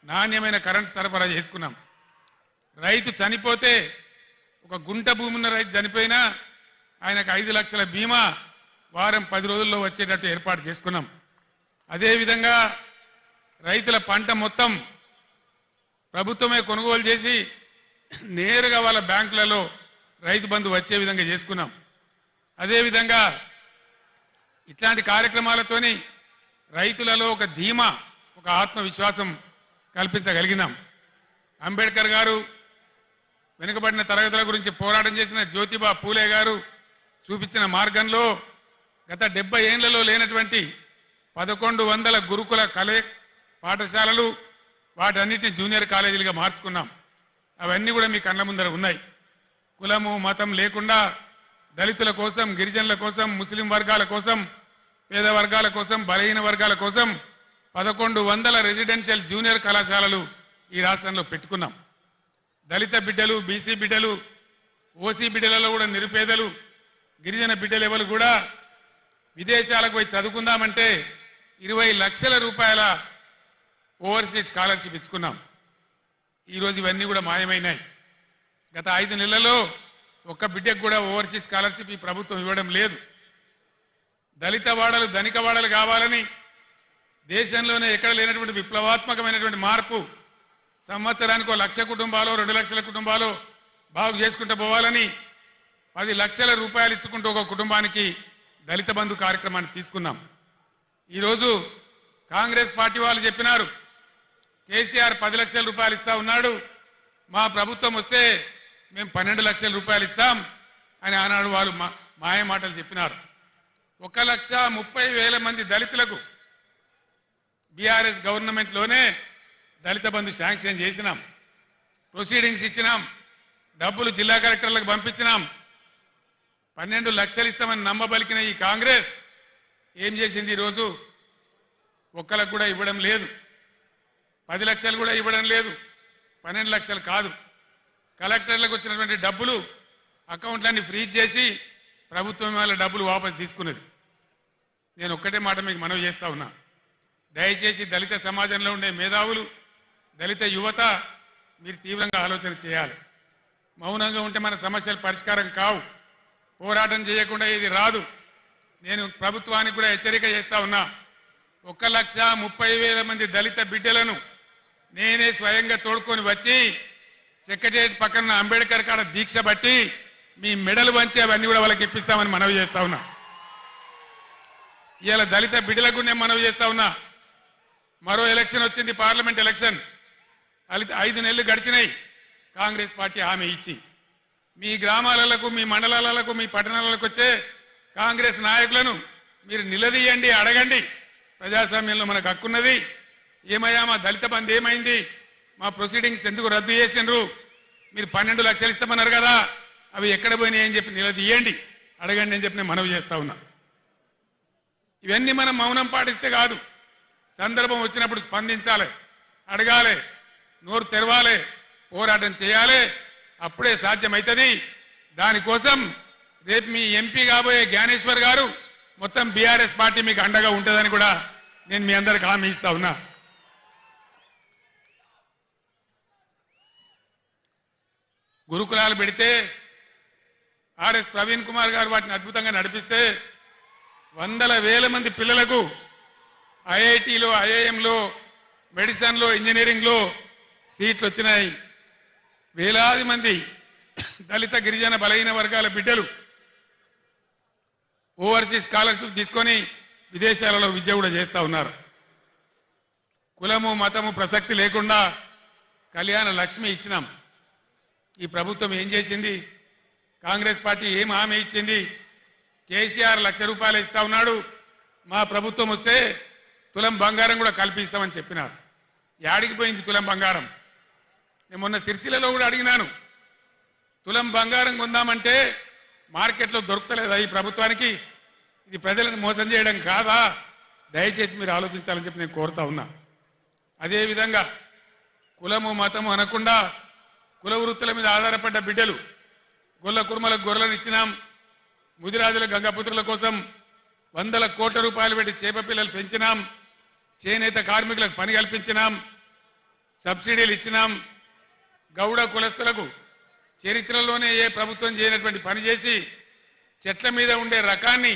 నాణ్యమైన కరెంట్ సరఫరా చేసుకున్నాం. రైతు చనిపోతే ఒక గుంట భూమి ఉన్న రైతు చనిపోయినా ఆయనకు 5 లక్షల బీమా వారం 10 రోజుల్లో వచ్చేటట్టు ఏర్పాటు చేసుకున్నాం. అదేవిధంగా రైతుల పంట మొత్తం ప్రభుత్వమే కొనుగోలు చేసి నేరుగా వాళ్ళ బ్యాంకులలో రైతు బంధు వచ్చే విధంగా చేసుకున్నాం. అదేవిధంగా ఇట్లాంటి కార్యక్రమాలతోని రైతులలో ఒక ధీమా, ఒక ఆత్మవిశ్వాసం కల్పించగలిగినాం. అంబేద్కర్ గారు వెనుకబడిన తరగతుల గురించి పోరాటం చేసిన జ్యోతిబా పూలే గారు చూపించిన మార్గంలో గత 70 ఏళ్లలో లేనటువంటి 1100 గురుకుల పాఠశాలలు వాటన్నిటిని జూనియర్ కాలేజీలుగా మార్చుకున్నాం. అవన్నీ కూడా మీ కళ్ళ ముందర ఉన్నాయి. కులము మతం లేకుండా దళితుల కోసం, గిరిజనుల కోసం, ముస్లిం వర్గాల కోసం, పేద వర్గాల కోసం, బలహీన వర్గాల కోసం 1100 రెసిడెన్షియల్ జూనియర్ కళాశాలలు ఈ రాష్ట్రంలో పెట్టుకున్నాం. దళిత బిడ్డలు, బీసీ బిడ్డలు, ఓసీ బిడ్డలలో కూడా నిరుపేదలు, గిరిజన బిడ్డలు ఎవరు కూడా విదేశాలకు పోయి చదువుకుందామంటే 20 లక్షల రూపాయల ఓవర్సీస్ స్కాలర్షిప్ ఇచ్చుకున్నాం. ఈరోజు ఇవన్నీ కూడా మాయమైనాయి. గత 5 నెలల్లో ఒక్క బిడ్డకు కూడా ఓవర్సీస్ స్కాలర్షిప్ ఈ ప్రభుత్వం ఇవ్వడం లేదు. దళిత వాడలు ధనిక వాడలు కావాలని దేశంలోనే ఎక్కడ లేనటువంటి విప్లవాత్మకమైనటువంటి మార్పు, సంవత్సరానికి 1 లక్ష కుటుంబాలు, 2 లక్షల కుటుంబాలు బాగు చేసుకుంటూ పోవాలని 10 లక్షల రూపాయలు ఇచ్చుకుంటూ ఒక కుటుంబానికి దళిత బంధు కార్యక్రమాన్ని తీసుకున్నాం. ఈరోజు కాంగ్రెస్ పార్టీ వాళ్ళు చెప్పినారు కేసీఆర్ 10 లక్షల రూపాయలు ఇస్తా ఉన్నాడు, మా ప్రభుత్వం వస్తే మేము 12 లక్షల రూపాయలు ఇస్తాం అని ఆనాడు వాళ్ళు మాయ మాటలు చెప్పినారు. 1,30,000 మంది దళితులకు బీఆర్ఎస్ గవర్నమెంట్లోనే దళిత బంధు శాంక్షన్ చేసినాం. ప్రొసీడింగ్స్ ఇచ్చినాం, డబ్బులు జిల్లా కలెక్టర్లకు పంపించినాం. 12 లక్షలు ఇస్తామని నమ్మబలికిన ఈ కాంగ్రెస్ ఏం చేసింది? ఈరోజు ఒక్కలకు కూడా ఇవ్వడం లేదు. 10 లక్షలు కూడా ఇవ్వడం లేదు. 12 లక్షలు కాదు, కలెక్టర్లకు వచ్చినటువంటి డబ్బులు అకౌంట్లన్నీ ఫ్రీజ్ చేసి ప్రభుత్వం వాళ్ళ డబ్బులు వాపసు తీసుకున్నది. నేను ఒక్కటే మాట మీకు మనవి చేస్తా ఉన్నా, దయచేసి దళిత సమాజంలో ఉండే మేధావులు, దళిత యువత మీరు తీవ్రంగా ఆలోచన చేయాలి. మౌనంగా ఉంటే మన సమస్యలు పరిష్కారం కావు. పోరాటం చేయకుండా ఇది రాదు. నేను ప్రభుత్వానికి కూడా హెచ్చరిక చేస్తా ఉన్నా, 1,30,000 మంది దళిత బిడ్డలను నేనే స్వయంగా తోడుకొని వచ్చి సెక్రటరియట్ పక్కన అంబేద్కర్ కాడ దీక్ష బట్టి మీ మెడలు వంచి అవన్నీ కూడా వాళ్ళకి ఇప్పిస్తామని మనవి చేస్తా ఉన్నా. ఇవాళ దళిత బిడ్డలకు నేను మనవి చేస్తా ఉన్నా, మరో ఎలక్షన్ వచ్చింది, పార్లమెంట్ ఎలక్షన్. 5 నెలలు గడిచినాయి కాంగ్రెస్ పార్టీ హామీ ఇచ్చి. మీ గ్రామాలకు, మీ మండలాలకు, మీ పట్టణాలకు వచ్చే కాంగ్రెస్ నాయకులను మీరు నిలదీయండి, అడగండి. ప్రజాస్వామ్యంలో మనకు హక్కున్నది. ఏమయ్యా మా దళిత బంధు ఏమైంది? మా ప్రొసీడింగ్స్ ఎందుకు రద్దు చేసిండ్రు? మీరు 12 లక్షలు ఇస్తామన్నారు కదా, అవి ఎక్కడ పోయినాయి అని చెప్పి నిలదీయండి, అడగండి అని చెప్పి నేను మనవి చేస్తా ఉన్నా. ఇవన్నీ మనం మౌనం పాటిస్తే కాదు, సందర్భం వచ్చినప్పుడు స్పందించాలి, అడగాలి, నోరు తెరవాలి, పోరాటం చేయాలి. అప్పుడే సాధ్యమవుతుంది. దానికోసం రేపు మీ ఎంపీ కాబోయే జ్ఞానేశ్వర్ గారు మొత్తం బీఆర్ఎస్ పార్టీ మీకు అండగా ఉంటుందని కూడా నేను మీ అందరికి హామీ ఇస్తా ఉన్నా. గురుకులాలు పెడితే ఆర్ఎస్ ప్రవీణ్ కుమార్ గారు వాటిని అద్భుతంగా నడిపిస్తే 100,000 మంది పిల్లలకు ఐఐటీలో, ఐఐఎంలో, మెడిసిన్లో, ఇంజనీరింగ్లో సీట్లు వచ్చినాయి. వేలాది మంది దళిత, గిరిజన, బలహీన వర్గాల బిడ్డలు ఓవర్సీస్ స్కాలర్షిప్ తీసుకొని విదేశాలలో విద్య కూడా చేస్తూ ఉన్నారు. కులము మతము ప్రసక్తి లేకుండా కళ్యాణ లక్ష్మి ఇచ్చినాం. ఈ ప్రభుత్వం ఏం చేసింది? కాంగ్రెస్ పార్టీ ఏం హామీ ఇచ్చింది? కేసీఆర్ 1 లక్ష రూపాయలు ఇస్తా ఉన్నాడు, మా ప్రభుత్వం వస్తే తులం బంగారం కూడా కల్పిస్తామని చెప్పినారు. యాడికి పోయింది తులం బంగారం? నేను మొన్న సిరిసిల్లలో కూడా అడిగినాను, తులం బంగారం కొందామంటే మార్కెట్లో దొరుకుతలేదా ఈ ప్రభుత్వానికి? ఇది ప్రజలను మోసం చేయడం కాదా? దయచేసి మీరు ఆలోచించాలని చెప్పి నేను కోరుతా ఉన్నా. అదేవిధంగా కులము మతము అనకుండా కుల వృత్తుల మీద ఆధారపడ్డ బిడ్డలు, గొల్ల కుర్మలకు గొర్రెలను ఇచ్చినాం. ముదిరాజుల గంగపుత్రుల కోసం 100 కోట్ల రూపాయలు పెట్టి చేప పిల్లలు పెంచినాం. చేనేత కార్మికులకు పని కల్పించినాం. సబ్సిడీలు ఇచ్చినాం. గౌడ కులస్తులకు చరిత్రలోనే ఏ ప్రభుత్వం చేయనటువంటి పని చేసి చెట్ల మీద ఉండే రకాన్ని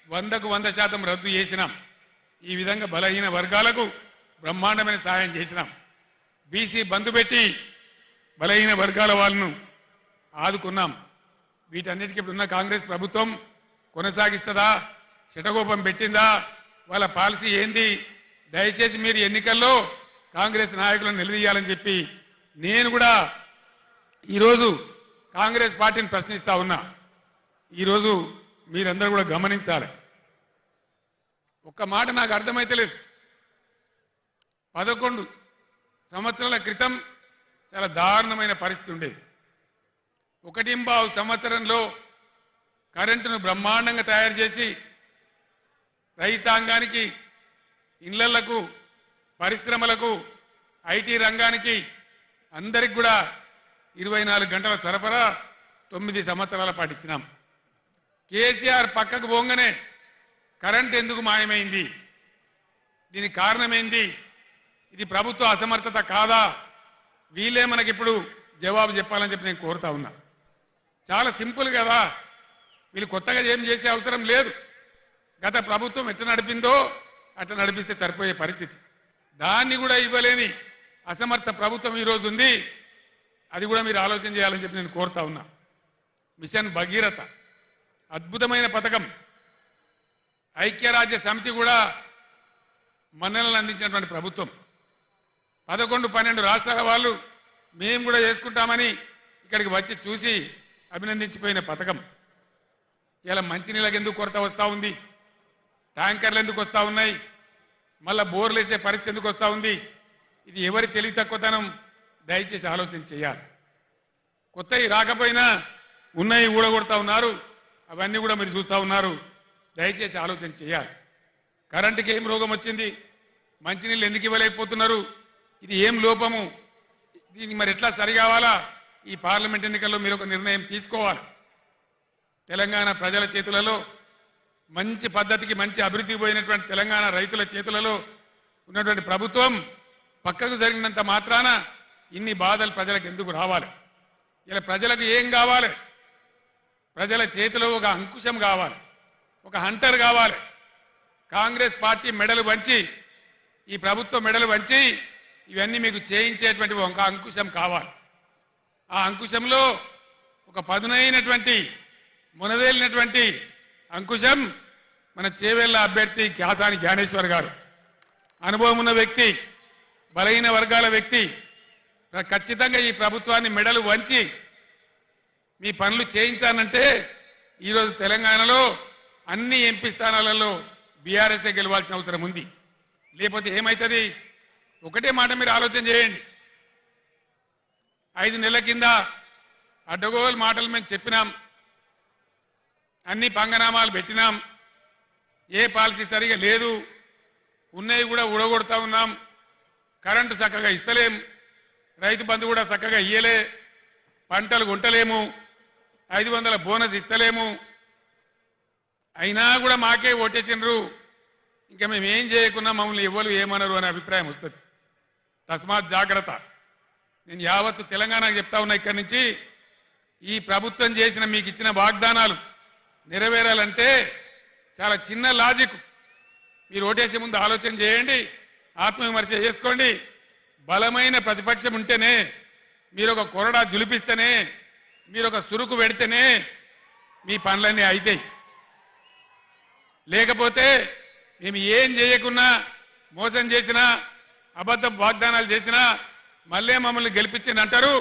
100కు 100% రద్దు చేసినాం. ఈ విధంగా బలహీన వర్గాలకు బ్రహ్మాండమైన సహాయం చేసినాం. బీసీ బంధు పెట్టి బలహీన వర్గాల వాళ్ళను ఆదుకున్నాం. వీటన్నిటికీ ఇప్పుడున్న కాంగ్రెస్ ప్రభుత్వం కొనసాగిస్తుందా, శటగోపం పెట్టిందా, వాళ్ళ పాలసీ ఏంది? దయచేసి మీరు ఎన్నికల్లో కాంగ్రెస్ నాయకులను నిలదీయాలని చెప్పి నేను కూడా ఈరోజు కాంగ్రెస్ పార్టీని ప్రశ్నిస్తా ఉన్నా. ఈరోజు మీరందరూ కూడా గమనించాలి. ఒక్క మాట నాకు అర్థమైతలేదు. 11 సంవత్సరాల క్రితం చాలా దారుణమైన పరిస్థితి ఉండేది. 1.5 సంవత్సరంలో కరెంటును బ్రహ్మాండంగా తయారు చేసి రైతాంగానికి, ఇళ్లకు, పరిశ్రమలకు, ఐటీ రంగానికి అందరికి కూడా 24 గంటల సరఫరా 9 సంవత్సరాల పాటు ఇచ్చినాం. కేసీఆర్ పక్కకు పోగానే కరెంట్ ఎందుకు మాయమైంది? దీనికి కారణమేంది? ఇది ప్రభుత్వ అసమర్థత కాదా? వీళ్ళే మనకిప్పుడు జవాబు చెప్పాలని చెప్పి నేను కోరుతా ఉన్నా. చాలా సింపుల్ కదా. వీళ్ళు కొత్తగా ఏం చేసే అవసరం లేదు. గత ప్రభుత్వం ఎట్లా నడిపిందో అట్లా నడిపిస్తే సరిపోయే పరిస్థితి. దాన్ని కూడా ఇవ్వలేని అసమర్థ ప్రభుత్వం ఈరోజు ఉంది. అది కూడా మీరు ఆలోచన చేయాలని చెప్పి నేను కోరుతా ఉన్నా. మిషన్ భగీరథ అద్భుతమైన పథకం. ఐక్యరాజ్య సమితి కూడా మన్ననలు అందించినటువంటి ప్రభుత్వం. 11-12 రాష్ట్రాల వాళ్ళు మేము కూడా చేసుకుంటామని ఇక్కడికి వచ్చి చూసి అభినందించిపోయిన పథకం. ఇలా మంచినీళ్ళకి ఎందుకు కొరత వస్తూ ఉంది? ట్యాంకర్లు ఎందుకు వస్తూ ఉన్నాయి? మళ్ళా బోర్లు వేసే పరిస్థితి ఎందుకు వస్తూ ఉంది? ఇది ఎవరి తెలివి తక్కువతనం? దయచేసి ఆలోచన చేయాలి. కొత్తవి రాకపోయినా ఉన్నాయి ఊడగొడతా ఉన్నారు. అవన్నీ కూడా మీరు చూస్తూ ఉన్నారు. దయచేసి ఆలోచన చేయాలి. కరెంటుకి ఏం రోగం వచ్చింది? మంచినీళ్ళు ఎందుకు ఇవ్వలేకపోతున్నారు? ఇది ఏం లోపము? దీనికి మరి ఎట్లా సరికావాలా? ఈ పార్లమెంట్ ఎన్నికల్లో మీరు ఒక నిర్ణయం తీసుకోవాలి. తెలంగాణ ప్రజల చేతులలో, మంచి పద్ధతికి మంచి అభివృద్ధికి పోయినటువంటి తెలంగాణ రైతుల చేతులలో ఉన్నటువంటి ప్రభుత్వం పక్కకు జరిగినంత మాత్రాన ఇన్ని బాధలు ప్రజలకు ఎందుకు రావాలి? ఇలా ప్రజలకు ఏం కావాలి? ప్రజల చేతిలో ఒక అంకుశం కావాలి, ఒక హంటర్ కావాలి. కాంగ్రెస్ పార్టీ మెడలు వంచి, ఈ ప్రభుత్వం మెడలు వంచి ఇవన్నీ మీకు చేయించేటువంటి ఒక అంకుశం కావాలి. ఆ అంకుశంలో ఒక పదునైనటువంటి, మునదేలినటువంటి అంకుశం మన చేవెళ్ల అభ్యర్థి క్యాసాని జ్ఞానేశ్వర్ గారు. అనుభవం ఉన్న వ్యక్తి, బలహీన వర్గాల వ్యక్తి. ఖచ్చితంగా ఈ ప్రభుత్వాన్ని మెడలు వంచి మీ పనులు చేయించానంటే ఈరోజు తెలంగాణలో అన్ని ఎంపీ స్థానాలలో బీఆర్ఎస్ఏ గెలవాల్సిన అవసరం ఉంది. లేకపోతే ఏమవుతుంది? ఒకటే మాట మీరు ఆలోచన చేయండి. 5 నెలల కింద అడ్డగోలు మాటలు మేము చెప్పినాం, అన్ని పంగనామాలు పెట్టినాం, ఏ పాలసీ సరిగా లేదు, ఉన్నవి కూడా ఊడగొడతా ఉన్నాం, కరెంటు చక్కగా ఇస్తలేం, రైతు బంధు కూడా చక్కగా ఇయ్యలే, పంటలు కొంటలేము, 500 బోనస్ ఇస్తలేము, అయినా కూడా మాకే ఓటేసినరు, ఇంకా మేము ఏం చేయకున్నా మమ్మల్ని ఎవరు ఏమనరు అనే అభిప్రాయం వస్తుంది. తస్మాత్ జాగ్రత్త. నేను యావత్తు తెలంగాణకు చెప్తా ఉన్నా, ఇక్కడి నుంచి ఈ ప్రభుత్వం చేసిన మీకు ఇచ్చిన వాగ్దానాలు నెరవేరాలంటే చాలా చిన్న లాజిక్. మీరు ఓటేసే ముందు ఆలోచన చేయండి, ఆత్మవిమర్శ చేసుకోండి. బలమైన ప్రతిపక్షం ఉంటేనే, మీరు ఒక కొరడా జులిపిస్తేనే, మీరు ఒక సురుకు పెడితేనే మీ పనులన్నీ అవుతాయి. లేకపోతే మేము ఏం చేయకున్నా, మోసం చేసినా, అబద్ధ వాగ్దానాలు చేసినా మళ్ళీ మమ్మల్ని గెలిపించింది అంటారు,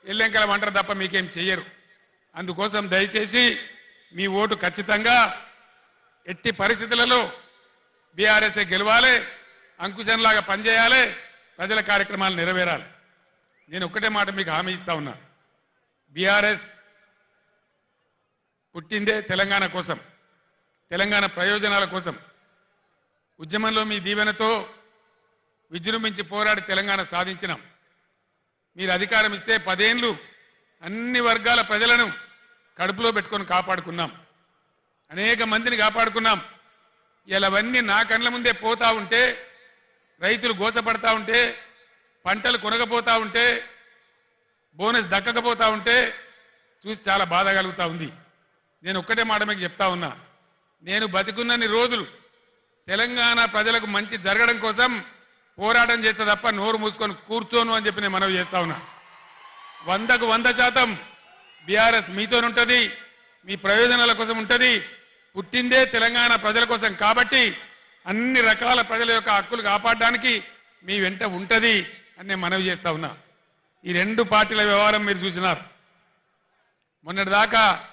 ఎల్లెంకలం అంటారు తప్ప మీకేం చెయ్యరు. అందుకోసం దయచేసి మీ ఓటు ఖచ్చితంగా ఎట్టి పరిస్థితులలో బీఆర్ఎస్ఏ గెలవాలి, అంకుశంలాగా పనిచేయాలి, ప్రజల కార్యక్రమాలు నెరవేరాలి. నేను ఒక్కటే మాట మీకు హామీ ఇస్తా ఉన్నా. బీఆర్ఎస్ పుట్టిందే తెలంగాణ కోసం, తెలంగాణ ప్రయోజనాల కోసం. ఉద్యమంలో మీ దీవెనతో విజృంభించి పోరాడి తెలంగాణ సాధించినాం. మీరు అధికారం ఇస్తే 10 ఏళ్లు అన్ని వర్గాల ప్రజలను కడుపులో పెట్టుకొని కాపాడుకున్నాం, అనేక మందిని కాపాడుకున్నాం. ఇలా అవన్నీ నా కళ్ళ ముందే పోతా ఉంటే, రైతులు గోసపడతా ఉంటే, పంటలు కొనకపోతా ఉంటే బోనస్ దక్కకపోతా ఉంటే చూసి చాలా బాధ కలుగుతా ఉంది. నేను ఒక్కటే మాట మీకు చెప్తా ఉన్నా, నేను బతికున్నన్ని రోజులు తెలంగాణ ప్రజలకు మంచి జరగడం కోసం పోరాటం చేస్తే తప్ప నోరు మూసుకొని కూర్చోను అని చెప్పి నేను మనవి చేస్తా ఉన్నా. 100కు 100% బీఆర్ఎస్ మీతోనుంటది, మీ ప్రయోజనాల కోసం ఉంటుంది. పుట్టిందే తెలంగాణ ప్రజల కోసం కాబట్టి అన్ని రకాల ప్రజల యొక్క హక్కులు కాపాడడానికి మీ వెంట ఉంటది అని నేను మనవి చేస్తా ఉన్నా. ఈ రెండు పార్టీల వ్యవహారం మీరు చూసినారు. మొన్నటిదాకా